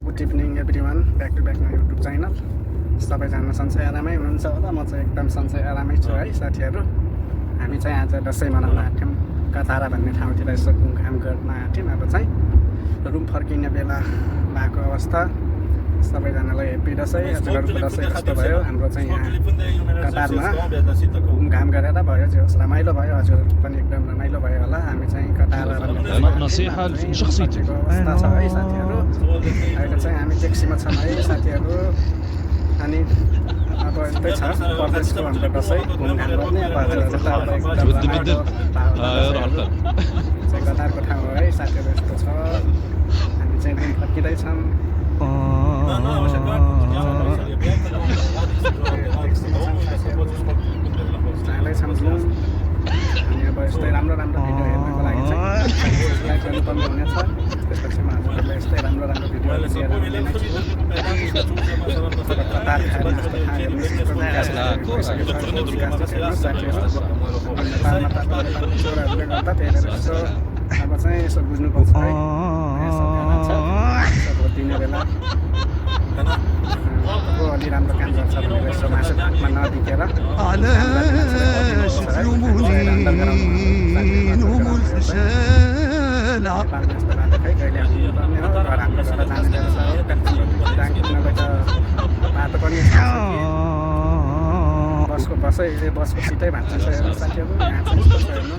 Good evening everyone, back to back my YouTube channel. सबैजना सन्चै आरामै हुनुहुन्छ होला। म चाहिँ एकदम सन्चै आरामै छु है साथीहरू। हामी चाहिँ आज दसैँ मनाउन आँट्यौँ। कतारा भन्ने ठाउँतिर यसो घुमघाम गर्न आँट्यौँ। अब चाहिँ रुम फर्किने बेला भएको अवस्था। सबैजनालाई हेप्पी दसैँ। हजुरहरूको दसैँ कस्तो भयो? हाम्रो चाहिँ यहाँ कतारमा घुमघाम गरेर भयो, जे होस् रमाइलो भयो। हजुरहरूको पनि एकदम रमाइलो भयो होला। हामी चाहिँ कतारा نصيحة شخصيتي अवस्था छ है साथीहरू। अहिले चाहिँ हामी ट्याक्सीमा छौँ है साथीहरू। अनि अब यस्तै छ परदेशको हाम्रो दसैँ घुमघाम गर्ने। अब हजुरहरू त अब एकदम रमाइलो चाहिँ कतारको ठाउँ हो है साथीहरू। यस्तो छ। हामी चाहिँ रुम फर्किँदैछौँ। जाँदैछौँ रुम। अनि अब यस्तै राम्रो राम्रो भिडियो हेर्नको लागि चाहिँ लाइक गर्नुपर्ने हुनेछ। त्यसपछि म हजुरहरूलाई यस्तै राम्रो राम्रो भिडियोहरू लिएर आउने नै छु। कतार खाएर जस्तो खाएर नेपालमा त नेपाली चोरहरूले गर्दा त्यही भएर यसो अब चाहिँ यसो बुझ्नुपर्छ है। दिने बेला को अलि राम्रो काम गर्छ भनेर यसो मासु भातमा नदिकेर बाटो पनि बसको सिटै भाँच्छ हेर्नु साथीहरू। यहाँ चाहिँ यस्तो छ हेर्नु,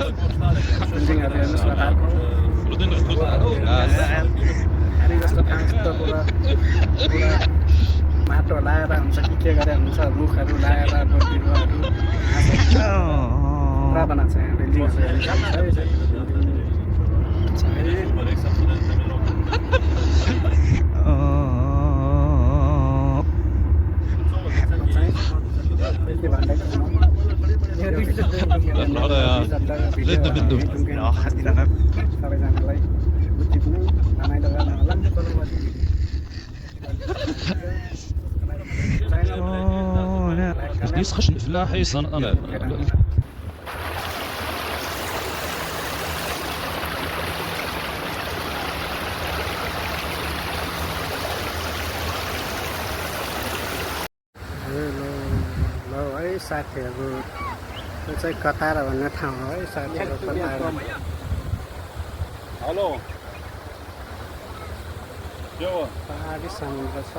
बिल्डिङहरू हेर्नुहोस् कतारको। खाली जस्तो ठाउँ यस्तो पुरा माटो लाएर हुन्छ के गरेर हुन्छ, रुखहरू लाएर बिरुवाहरू पुरा बनाएको छ यहाँ बिल्डिङहरू सबैजनालाई रमाइलो गर्न होला। يسخن فلاح يصن أنا ल है साथीहरू, यो चाहिँ कतारा भन्ने ठाउँ हो है साथीहरू। कतारा हेलो पहाडी समुद्र छ।